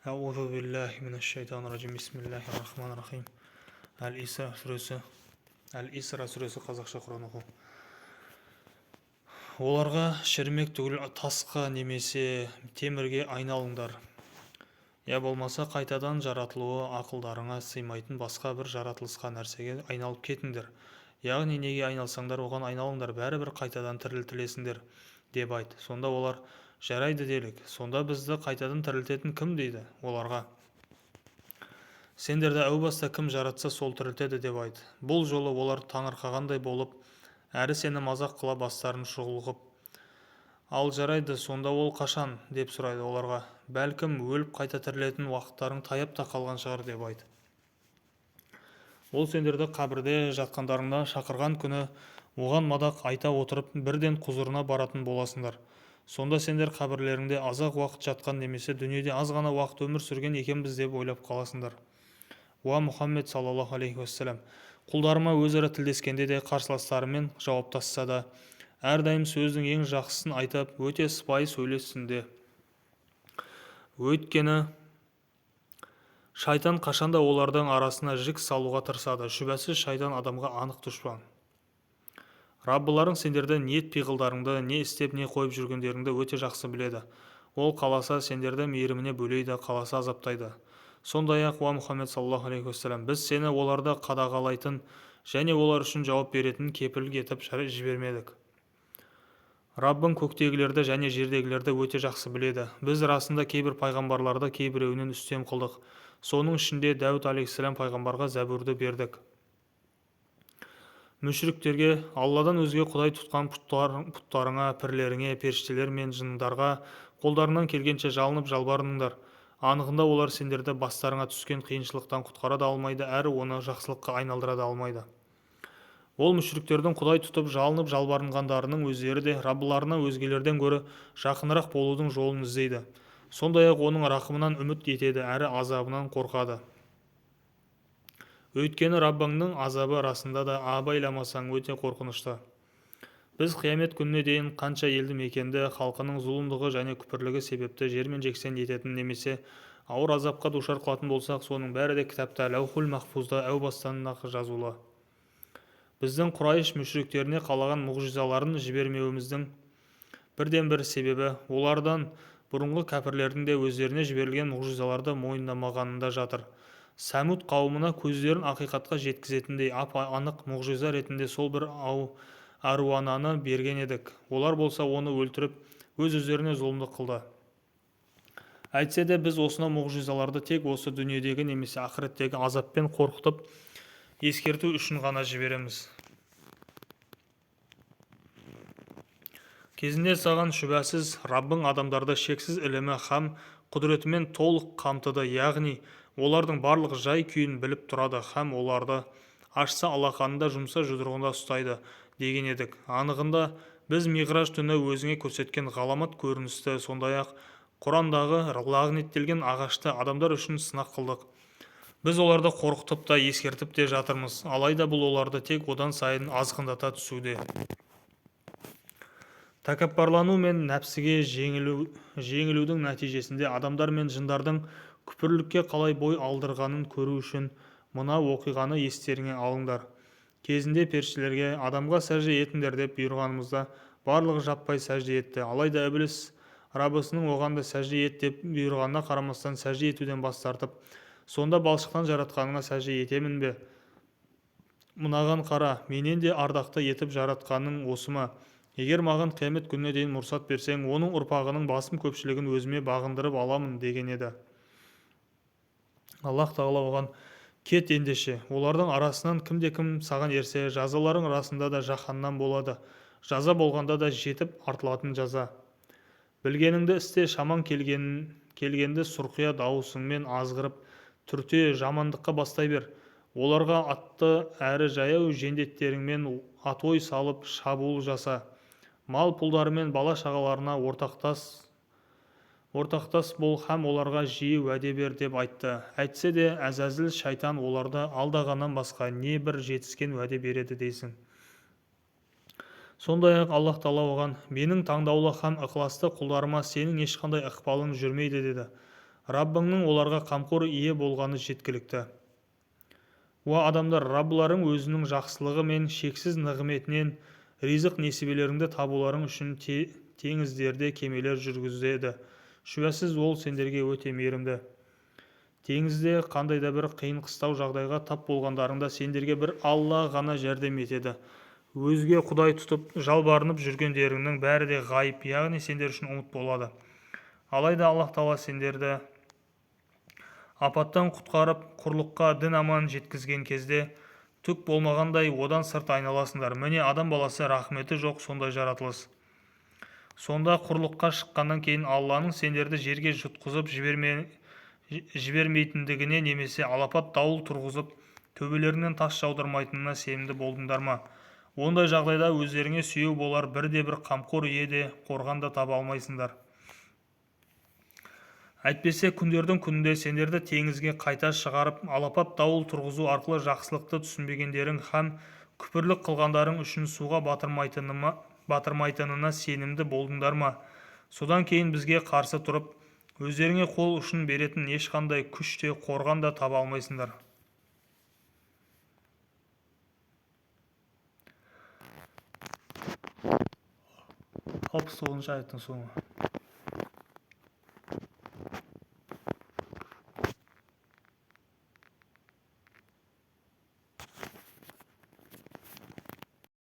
Аузу биллахи минаш шайтанир раджим. Бисмиллахир рахманир рахим. Әл-Исра сүресі қазақша Құран оқу. Оларға шермек түгіл тасқа немесе темірге айналыңдар. Я болмаса қайтадан жаратылуы ақылдарыңа сыймайтын басқа бір жаратылысқа нәрсеге айналып кетіңдер. Яғни неге айналсаңдар оған айналыңдар, бәрібір қайтадан тірілтілесіңдер деп айт. Сонда олар жарайды делік. Сонда бізді қайтадан тірілтетін кім дейді? Оларға сендерді әу баста кім жаратса сол тірілтеді деп айт. Бұл жолы олар таңырқағандай болып, әрі сені мазақ қыла бастарын шұғылғып, ал жарайды, сонда ол қашан деп сұрайды оларға. Бәлкім өліп қайта тірілетін уақыттарың таяп та қалған шығар деп айт. Ол сендерді қабірде жатқандарыңда шақырған күні оған мадақ айта отырып бірден құзырына баратын боласыңдар. Сонда сендер қабірлеріңде азақ уақыт жатқан немесе дүниеде аз ғана уақыт өмір сүрген екенбіз деп ойлап қаласыңдар. Уа Мұхаммед саллаллаху алейхи уассалам, құлдарыма өзара тілдескенде де қарсыластарымен жауаптасса да, әрдайым сөздің ең жақсысын айтып, өте сыпайы сөйлессінде. Өйткені шайтан қашанда олардың арасына жік салуға тырысады. Шүбәсіз шайтан адамға анық дұшпан. Раббыларың сендерді ниет пиғылдарыңды, не істеп, не қойып жүргендеріңді өте жақсы біледі. Ол қаласа сендерді мейіріміне бөлейді, қаласа азаптайды. Сондай-ақ, уа Мұхаммед саллаллаху алейхи уассалам, біз сені оларды қадағалайтын және олар үшін жауап беретін кепіл етіп жібермедік. Раббың көктегілерді және жердегілерді өте жақсы біледі. Біз расында кейбір пайғамбарларды кейбіреуінен үстем қылдық. Соның ішінде Дәуд алейхиссалам пайғамбарға зәбурды бердік. Мүшриктерге Алладан өзге құдай тұтқан пұттарыңа, пірлеріңе, періштелер мен жындарға қолдарынан келгенше жалынып жалбарыныңдар. Анығында олар сендерді бастарыңа түскен қиыншылықтан құтқара да алмайды, әрі оны жақсылыққа айналдыра да алмайды. Ол мүшриктердің құдай тұтып жалынып жалбарынғандарының өздері де Раббыларына өзгелерден гөрі жақынырақ болудың жолын іздейді. Сондай-ақ оның рақымынан үміт етеді, әрі азабынан қорқады. Өйткені Раббыңның азабы расында да абайламасаң өте қорқынышты. Біз қиямет күніне дейін қанша елді мекенді халқының зұлымдығы және күпірлігі себепті жермен жексен ететін немесе ауыр азапқа душар қылатын болсақ, соның бәрі де кітапта лаухул махфузда әу бастан-ақ жазулы. Біздің Құрайш мүшриктеріне қалаған мұғжизаларын жібермеуіміздің бірден бір себебі олардан бұрынғы кәпірлердің де өздеріне жіберілген мұғжизаларды мойындамағанында жатыр. Сәмуд қауымына көздерін ақиқатқа жеткізетіндей ап-анық мұғжиза ретінде сол бір аруананы берген едік. Олар болса оны өлтіріп, өз-өздеріне зұлымдық қылды. Әйтсе де біз осынау мұғжизаларды тек осы дүниедегі немесе ақыреттегі азаппен қорқытып, ескерту үшін ғана жібереміз. Кезінде саған шүбәсіз Раббың адамдарды шексіз ілімі һәм құдіретімен толық қамтыды, яғни олардың барлық жай күйін біліп тұрады һәм оларды ашса алақанында, жұмса жұдырығында ұстайды деген едік. Анығында біз Миғраж түні өзіңе көрсеткен ғаламат көріністі, сондай-ақ Құрандағы лағнеттелген ағашты адамдар үшін сынақ қылдық. Біз оларды қорқытып та ескертіп те жатырмыз, алайда бұл оларды тек одан сайын азғындата түсуде. Тәкаппарлану мен нәпсіге жеңілудің нәтижесінде адамдар мен жындардың күпірлікке қалай бой алдырғанын көру үшін мына оқиғаны естеріңе алыңдар. Кезінде періштелерге адамға сәжде етіңдер деп бұйырғанымызда барлығы жаппай сәжде етті. Алайда Іблис Раббысының оған да сәжде ет деп бұйырғанына қарамастан сәжде етуден бас тартып, сонда балшықтан жаратқаныңа сәжде етемін бе? Мынаған қара, менен де ардақты етіп жаратқаның осы ма? Егер маған қиямет күніне дейін мұрсат берсең, оның ұрпағының басым көпшілігін өзіме бағындырып аламын деген еді. Аллах тағала оған: кет ендеше, олардың арасынан кімде-кім саған ерсе, жазаларың арасында да жаһаннам болады, жаза болғанда да жетіп артылатын жаза. Білгеніңді істе, шаман келгенді сұрқия дауысыңмен азғырып, түрте жамандыққа бастай бер. Оларға атты әрі жаяу жендеттеріңмен атой салып шабуыл жаса. Мал пұлдарымен бала шағаларына ортақтас бол һәм оларға жиі уәде бер деп айтты. Әйтсе де Әзәзіл шайтан оларды алдағаннан басқа не бір жетіскен уәде береді дейсің. Сондай-ақ Аллах Тағала оған: менің таңдаулы һәм ықыласты құлдарыма сенің ешқандай ықпалың жүрмейді деді. Раббыңның оларға қамқор ие болғаны жеткілікті. Уа адамдар, Раббыларың өзінің жақсылығы мен шексіз нығметінен ризық несібелеріңді табуларың үшін теңіздерде кемелер жүргізеді. Шүбәсіз ол сендерге өте мейірімді. Теңізде қандай да бір қиын-қыстау жағдайға тап болғандарыңда сендерге бір Алла ғана жәрдем етеді. Өзге құдай тұтып жалбарынып жүргендеріңнің бәрі де ғайып, яғни сендер үшін ұмыт болады. Алайда Аллах Тағала сендерді апаттан құтқарып, құрлыққа дін аман жеткізген кезде түк болмағандай одан сырт айналасыңдар. Міне адам баласы рахметі жоқ сондай жаратылыс. Сонда құрлыққа шыққаннан кейін Алланың сендерді жерге жұтқызып жібермейтіндігіне немесе алапат дауыл тұрғызып төбелерінен тас жаудырмайтынына сенімді болдыңдар ма? Ондай жағдайда өздеріңе сүйеу болар бірде-бір қамқор ие де қорған да таба алмайсыңдар. Әйтпесе күндердің күнінде сендерді теңізге қайта шығарып, алапат дауыл тұрғызу арқылы жақсылықты түсінбегендерің һәм күпірлік қылғандарың үшін суға батырмайтынына сенімді болдыңдар ма? Содан кейін бізге қарсы тұрып, өздеріңе қол ұшын беретін ешқандай күш те қорған да таба алмайсыңдар. 69-аяттың соңы.